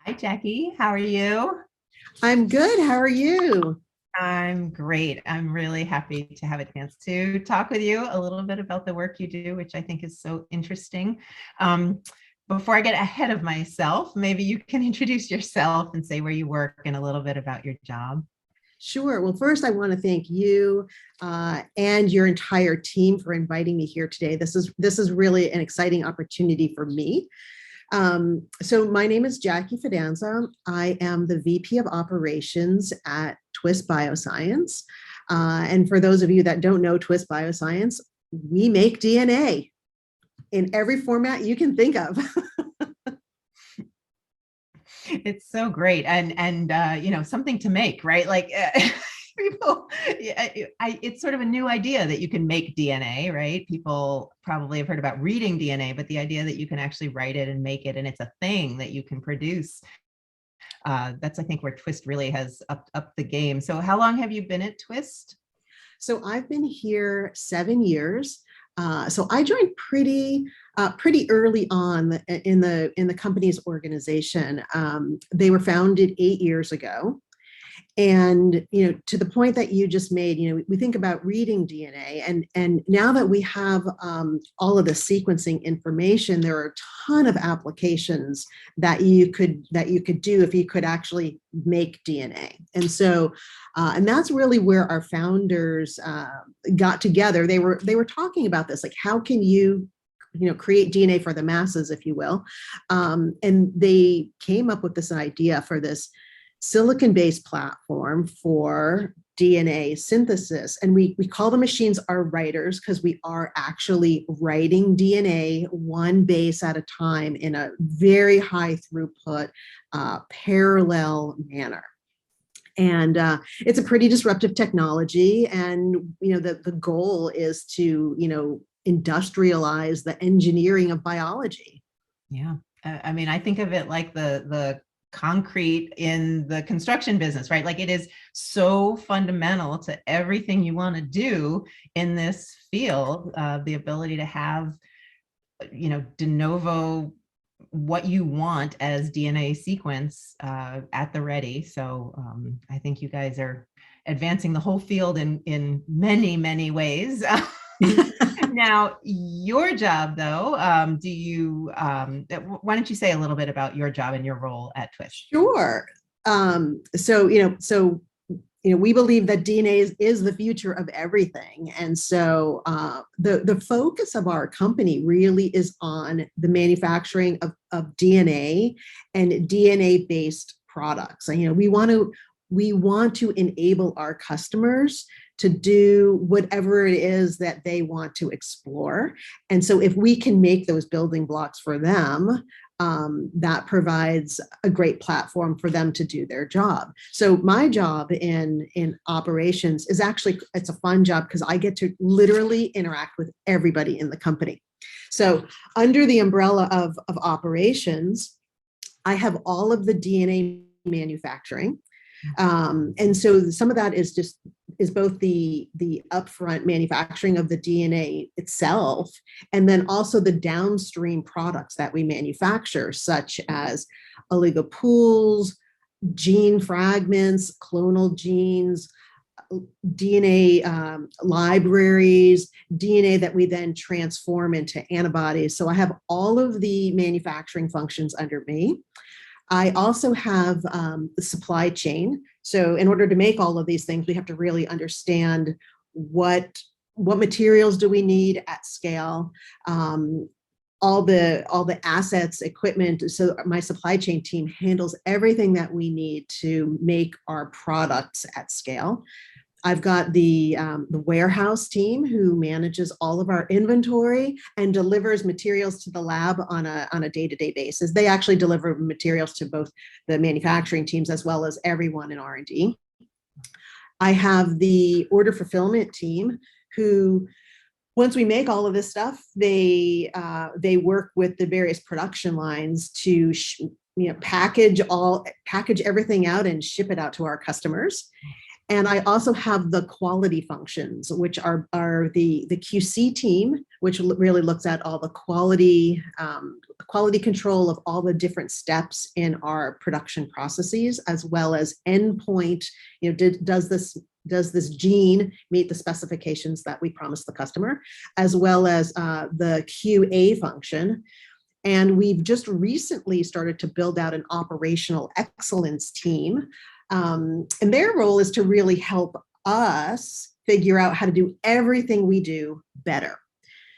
Hi, Jackie. How are you? I'm good. How are you? I'm great. I'm really happy to have a chance to talk with you a little bit about the work you do, which I think is so interesting. Um, Before I get ahead of myself, maybe you can introduce yourself and say where you work and a little bit about your job. Sure. Well, first, I want to thank you and your entire team for inviting me here today. This is really an exciting opportunity for me. So my name is Jackie Fidanza. I am the VP of Operations at Twist Bioscience. And for those of you that don't know Twist Bioscience, we make DNA in every format you can think of. It's so great, and something to make, right? Like people, it's sort of a new idea that you can make DNA, right? People probably have heard about reading DNA, but the idea that you can actually write it and make it, and it's a thing that you can produce. That's, I think, where Twist really has up the game. So, how long have you been at Twist? So I've been here 7 years. So I joined pretty early on in the company's organization. They were founded 8 years ago, and to the point that you just made, we think about reading DNA, and now that we have all of the sequencing information, there are a ton of applications that you could do if you could actually make DNA. And that's really where our founders got together. They were talking about this, like, how can you create DNA for the masses, if you will. And they came up with this idea for this silicon-based platform for DNA synthesis. And we call the machines our writers because we are actually writing DNA one base at a time in a very high throughput, parallel manner. And it's a pretty disruptive technology. And the goal is to industrialize the engineering of biology. Yeah. I mean, I think of it like the concrete in the construction business, right? Like, it is so fundamental to everything you want to do in this field, the ability to have, de novo what you want as DNA sequence at the ready. So I think you guys are advancing the whole field in many, many ways. Now, your job, though, why don't you say a little bit about your job and your role at Twist? Sure. So we believe that DNA is the future of everything. And so the focus of our company really is on the manufacturing of DNA and DNA-based products. And, we want to enable our customers to do whatever it is that they want to explore. And so if we can make those building blocks for them, that provides a great platform for them to do their job. So my job in operations is actually, it's a fun job because I get to literally interact with everybody in the company. So under the umbrella of operations, I have all of the DNA manufacturing. And so some of that is both the upfront manufacturing of the DNA itself, and then also the downstream products that we manufacture, such as oligo pools, gene fragments, clonal genes, DNA libraries, DNA that we then transform into antibodies. So I have all of the manufacturing functions under me. I also have the supply chain. So in order to make all of these things, we have to really understand what materials do we need at scale, all the assets, equipment. So my supply chain team handles everything that we need to make our products at scale. I've got the warehouse team who manages all of our inventory and delivers materials to the lab on a day-to-day basis. They actually deliver materials to both the manufacturing teams as well as everyone in R&D. I have the order fulfillment team who, once we make all of this stuff, they work with the various production lines to package everything out and ship it out to our customers. And I also have the quality functions, which are the QC team, which really looks at all the quality control of all the different steps in our production processes, as well as endpoint. Does this gene meet the specifications that we promised the customer, as well as the QA function. And we've just recently started to build out an operational excellence team. And their role is to really help us figure out how to do everything we do better.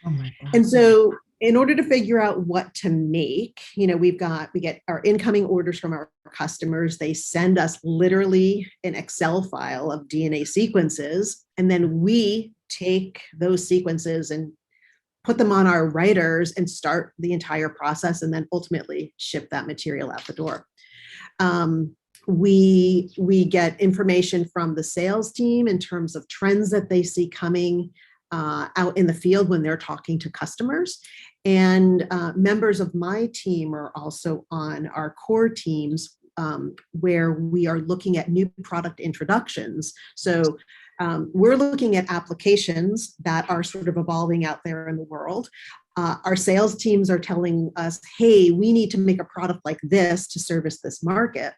Oh my God. And so in order to figure out what to make, we get our incoming orders from our customers. They send us literally an Excel file of DNA sequences, and then we take those sequences and put them on our writers and start the entire process, and then ultimately ship that material out the door. We get information from the sales team in terms of trends that they see coming out in the field when they're talking to customers. And members of my team are also on our core teams, where we are looking at new product introductions. So we're looking at applications that are sort of evolving out there in the world. Our sales teams are telling us, hey, we need to make a product like this to service this market.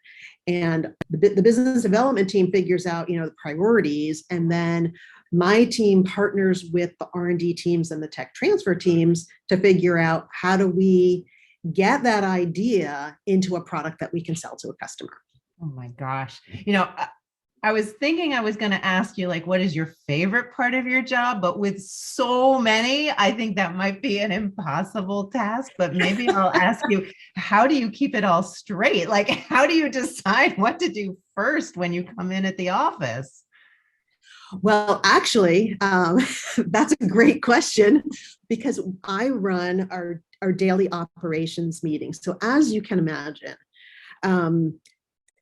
And the business development team figures out, the priorities. And then my team partners with the R&D teams and the tech transfer teams to figure out how do we get that idea into a product that we can sell to a customer. Oh my gosh. I was thinking I was going to ask you, what is your favorite part of your job? But with so many, I think that might be an impossible task. But maybe I'll ask you, how do you keep it all straight? How do you decide what to do first when you come in at the office? Well, actually, that's a great question, because I run our daily operations meetings. So as you can imagine,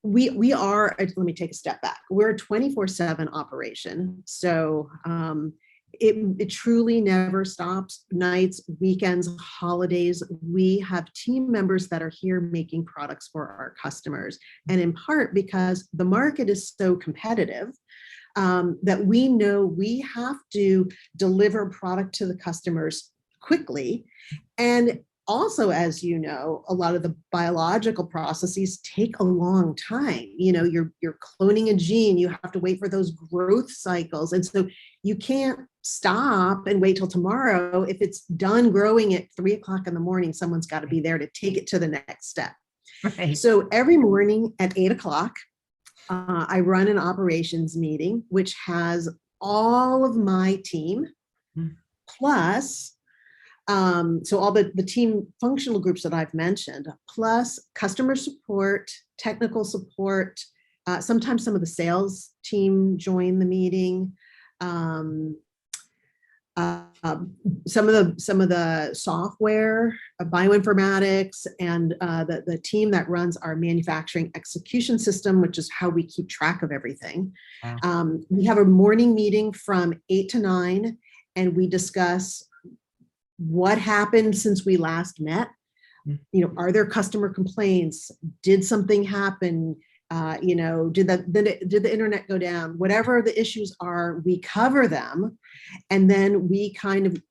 we are, let me take a step back. We're a 24/7 operation. So it truly never stops. Nights, weekends, holidays. We have team members that are here making products for our customers. And in part because the market is so competitive, that we know we have to deliver product to the customers quickly. And also, as you know, a lot of the biological processes take a long time. You're cloning a gene, you have to wait for those growth cycles. And so you can't stop and wait till tomorrow. If it's done growing at 3:00 in the morning, someone's got to be there to take it to the next step. Right. So every morning at 8:00, I run an operations meeting, which has all of my team, plus so all the team functional groups that I've mentioned, plus customer support, technical support. Sometimes some of the sales team join the meeting. Some of the software, bioinformatics, and the team that runs our manufacturing execution system, which is how we keep track of everything. Wow. We have a morning meeting from 8 to 9, and we discuss what happened since we last met. Are there customer complaints? Did something happen? Did the internet go down? Whatever the issues are, we cover them. And then we kind of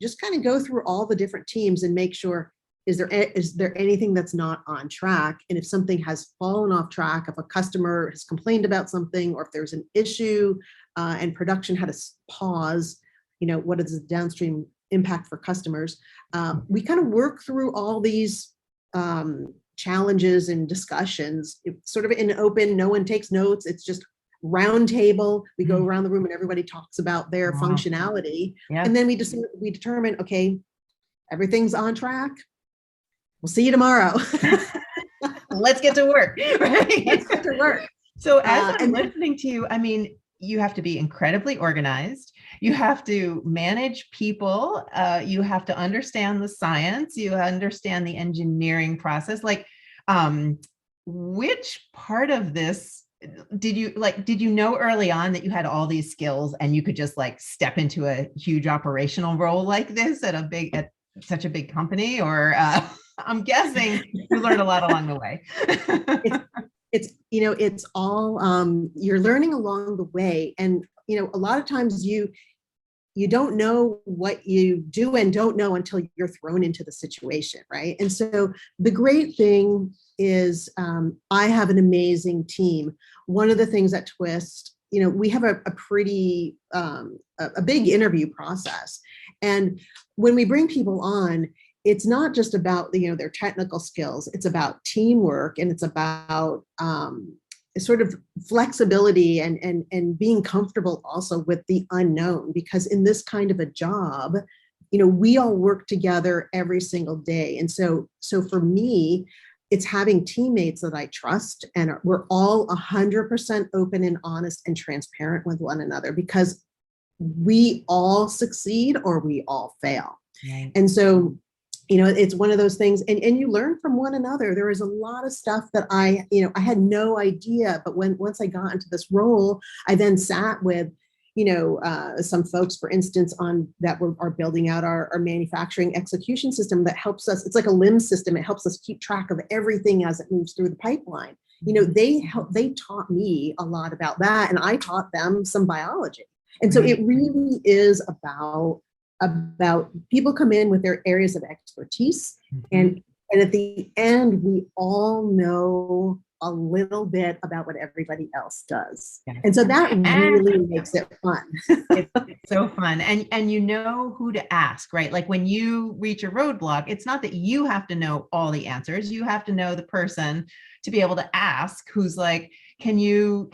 go through all the different teams and make sure, is there anything that's not on track? And if something has fallen off track, if a customer has complained about something, or if there's an issue and production had to pause, what is the downstream impact for customers? We kind of work through all these challenges and discussions. It's sort of in open, no one takes notes. It's just round table. We go around the room and everybody talks about their functionality. Yeah. And then we determine, okay, everything's on track. We'll see you tomorrow. Let's get to work. Right? Let's get to work. So as I'm listening to you, you have to be incredibly organized. You have to manage people. You have to understand the science. You understand the engineering process. Which part of this did you know early on that you had all these skills and you could just step into a huge operational role like this at such a big company? Or I'm guessing you learned a lot along the way. it's all, you're learning along the way. And, a lot of times you don't know what you do and don't know until you're thrown into the situation, right? And so the great thing is, I have an amazing team. One of the things at Twist, we have a pretty a big interview process, and when we bring people on, it's not just about their technical skills. It's about teamwork, and it's about sort of flexibility and being comfortable also with the unknown, because in this kind of a job, we all work together every single day. And so for me, it's having teammates that I trust, and we're all 100% open and honest and transparent with one another, because we all succeed or we all fail. Right. And so it's one of those things, and you learn from one another. There is a lot of stuff that I had no idea, but once I got into this role, I then sat with, some folks, for instance, are building out our manufacturing execution system that helps us. It's like a LIMS system. It helps us keep track of everything as it moves through the pipeline. They taught me a lot about that, and I taught them some biology. And so it really is about people come in with their areas of expertise, and at the end, we all know a little bit about what everybody else does. Yes. And so that really makes it fun. It's so fun. And you know who to ask, right? Like when you reach a roadblock, it's not that you have to know all the answers. You have to know the person to be able to ask, who's like, can you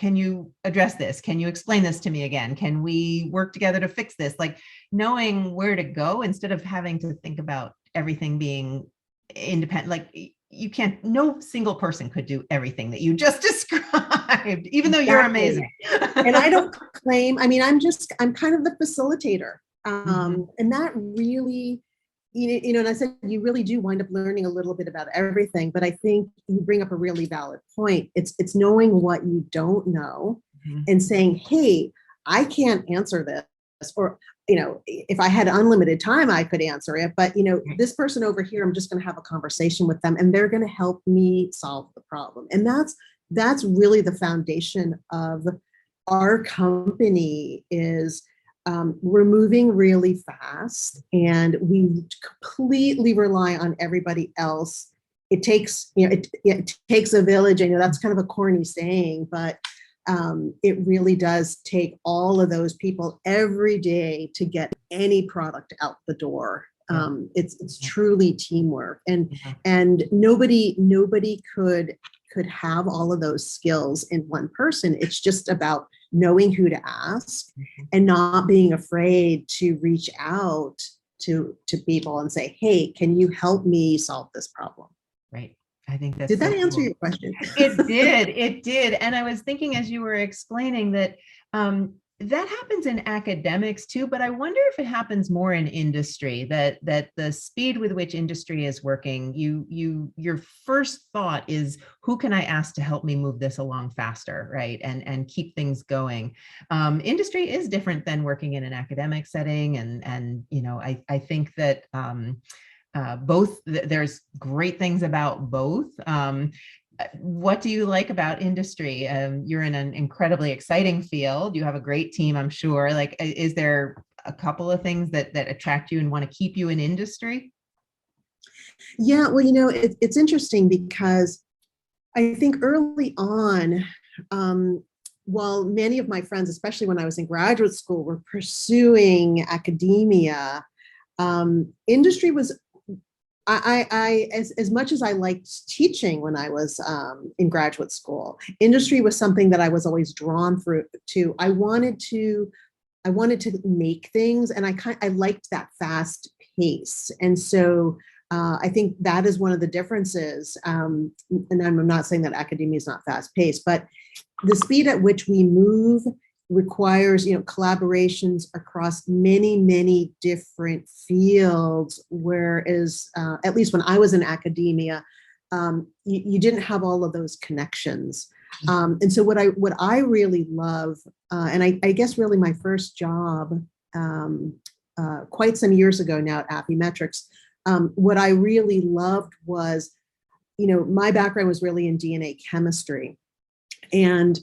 address this? Can you explain this to me again? Can we work together to fix this? Like knowing where to go instead of having to think about everything being independent. Like no single person could do everything that you just described, even though you're amazing. And I don't claim, I'm kind of the facilitator. And that really, and I said, you really do wind up learning a little bit about everything, but I think you bring up a really valid point. It's knowing what you don't know and saying, hey, I can't answer this, or, if I had unlimited time, I could answer it, but, this person over here, I'm just going to have a conversation with them and they're going to help me solve the problem. And that's really the foundation of our company is, we're moving really fast and we completely rely on everybody else. It takes, it takes a village. I know that's kind of a corny saying, but it really does take all of those people every day to get any product out the door. It's truly teamwork, and nobody could have all of those skills in one person. It's just about knowing who to ask and not being afraid to reach out to people and say, hey, can you help me solve this problem? Right. I think that's Did that answer your question? It did. And I was thinking as you were explaining that that happens in academics too, but I wonder if it happens more in industry, that the speed with which industry is working, your first thought is, who can I ask to help me move this along faster, right? And keep things going. Industry is different than working in an academic setting. And I think that both, there's great things about both. What do you like about industry? You're in an incredibly exciting field. You have a great team, I'm sure. Like, is there a couple of things that attract you and want to keep you in industry? Yeah, well, it's interesting because I think early on, while many of my friends, especially when I was in graduate school, were pursuing academia, industry was, as much as I liked teaching when I was in graduate school, industry was something that I was always drawn through to. I wanted to make things, and I liked that fast pace. And so I think that is one of the differences. And I'm not saying that academia is not fast paced, but the speed at which we move requires, collaborations across many different fields. Whereas, at least when I was in academia, you didn't have all of those connections. And so what I really love, and I guess really my first job, quite some years ago now at Affymetrix, what I really loved was, my background was really in DNA chemistry. And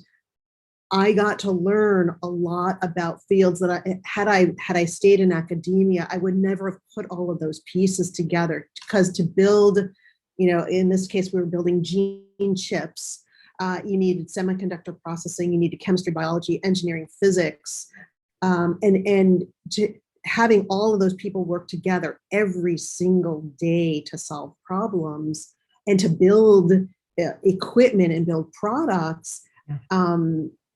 I got to learn a lot about fields that had I stayed in academia, I would never have put all of those pieces together, because to build, in this case, we were building gene chips. You needed semiconductor processing, you needed chemistry, biology, engineering, physics, and having all of those people work together every single day to solve problems and to build equipment and build products.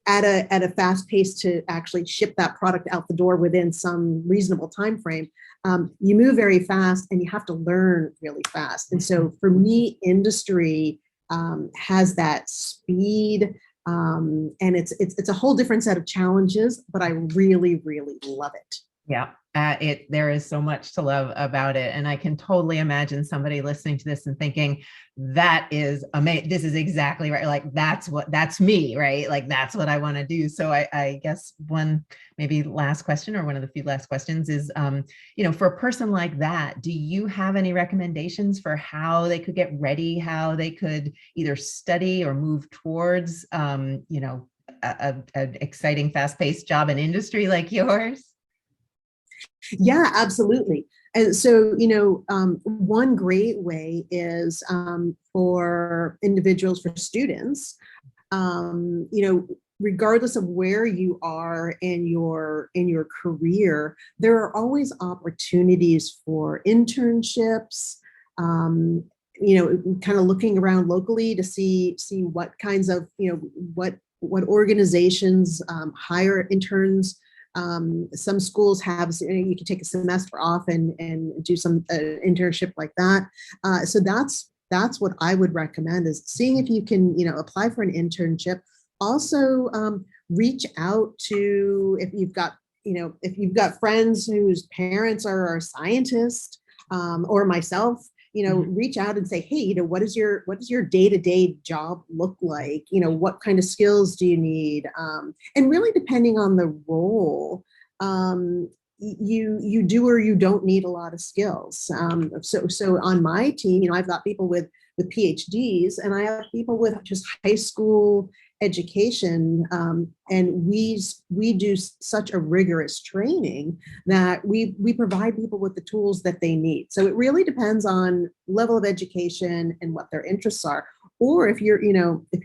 At a fast pace to actually ship that product out the door within some reasonable time frame. You move very fast and you have to learn really fast. And so for me, industry has that speed, and it's a whole different set of challenges, but I really, really love it. Yeah, there is so much to love about it. And I can totally imagine somebody listening to this and thinking, that is amazing. This is exactly right. Like, that's me, right? Like, that's what I want to do. So I guess one maybe last question, or one of the few last questions is, for a person like that, do you have any recommendations for how they could get ready, how they could either study or move towards, an exciting, fast-paced job in industry like yours? Yeah, absolutely. And so, one great way is for individuals, for students, regardless of where you are in your career, there are always opportunities for internships. Kind of looking around locally to see what kinds of, what organizations hire interns. Some schools have, you can take a semester off and do some internship like that. So that's what I would recommend, is seeing if you can, apply for an internship. Also, reach out to, if you've got friends whose parents are scientists, or myself, reach out and say, hey, what does your day-to-day job look like? What kind of skills do you need? And really, depending on the role, you do or you don't need a lot of skills. So on my team, I've got people with PhDs, and I have people with just high school education, and we do such a rigorous training that we provide people with the tools that they need. So it really depends on level of education and what their interests are. Or if you're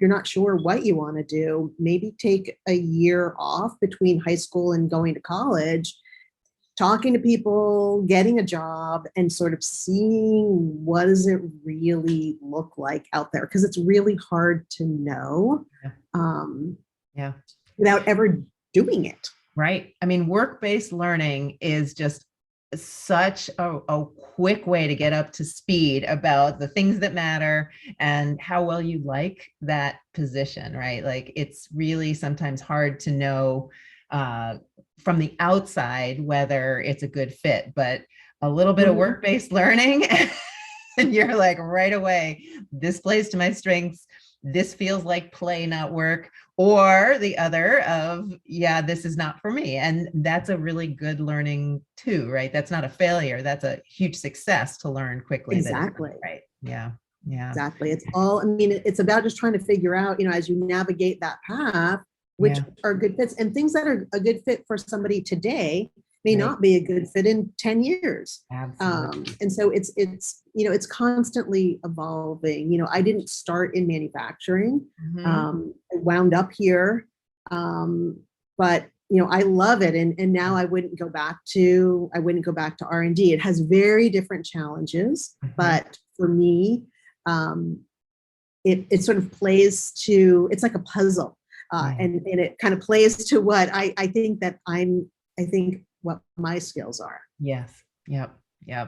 not sure what you want to do, maybe take a year off between high school and going to college, talking to people, getting a job, and sort of seeing what does it really look like out there, because it's really hard to know without ever doing it. Right. I mean, work-based learning is just such a quick way to get up to speed about the things that matter and how well you like that position, right? Like, it's really sometimes hard to know from the outside whether it's a good fit, but a little bit of work-based learning and you're like, right away, this plays to my strengths. This feels like play, not work. Or the other of, yeah, this is not for me. And that's a really good learning too, right? That's not a failure. That's a huge success to learn quickly. Exactly. Right. Yeah. Yeah. Exactly. It's about just trying to figure out, as you navigate that path, which are good fits, and things that are a good fit for somebody today may not be a good fit in 10 years. Absolutely. And so it's constantly evolving. I didn't start in manufacturing. I wound up here. But I love it. And now I wouldn't go back to R&D. It has very different challenges, but for me, it sort of plays to, it's like a puzzle. And it kind of plays to what I think what my skills are. Yes. Yep.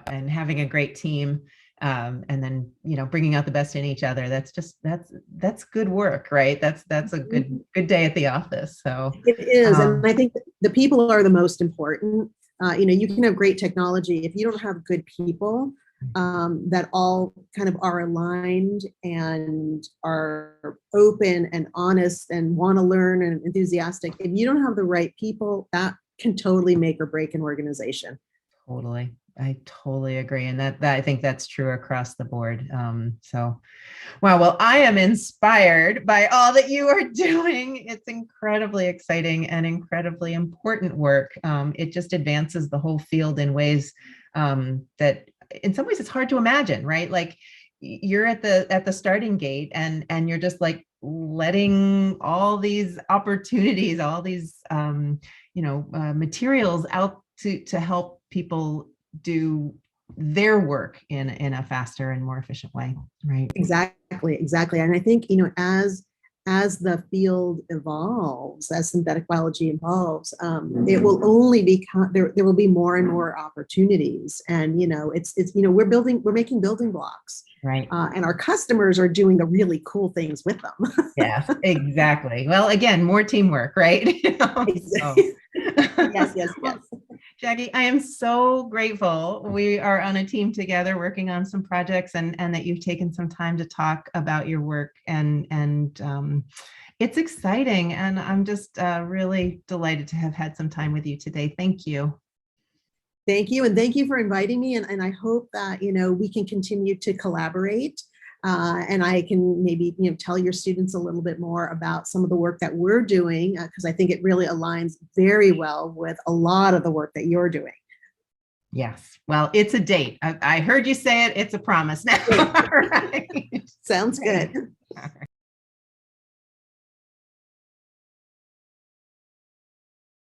And having a great team, and then, bringing out the best in each other. That's good work, right? That's a good day at the office. So it is. And I think the people are the most important. You can have great technology if you don't have good people that all kind of are aligned and are open and honest and want to learn and enthusiastic. If you don't have the right people, that can totally make or break an organization. Totally. I totally agree. And that I think that's true across the board. So, wow. Well, I am inspired by all that you are doing. It's incredibly exciting and incredibly important work. It just advances the whole field in ways that in some ways it's hard to imagine, right? Like you're at the starting gate and you're just like letting all these opportunities, all these materials out to help people do their work in a faster and more efficient way, right? Exactly. And I think, as the field evolves, as synthetic biology evolves, it will only become there will be more and more opportunities. And we're making building blocks, Right. and our customers are doing the really cool things with them. Yes, exactly. Well, again, more teamwork, right? So. Yes. Well, Jackie, I am so grateful. We are on a team together working on some projects and that you've taken some time to talk about your work and it's exciting. And I'm just really delighted to have had some time with you today. Thank you. Thank you. And thank you for inviting me. And I hope that, we can continue to collaborate. And I can maybe, tell your students a little bit more about some of the work that we're doing, because I think it really aligns very well with a lot of the work that you're doing. Yes. Well, it's a date. I heard you say it. It's a promise now. All right. Sounds good.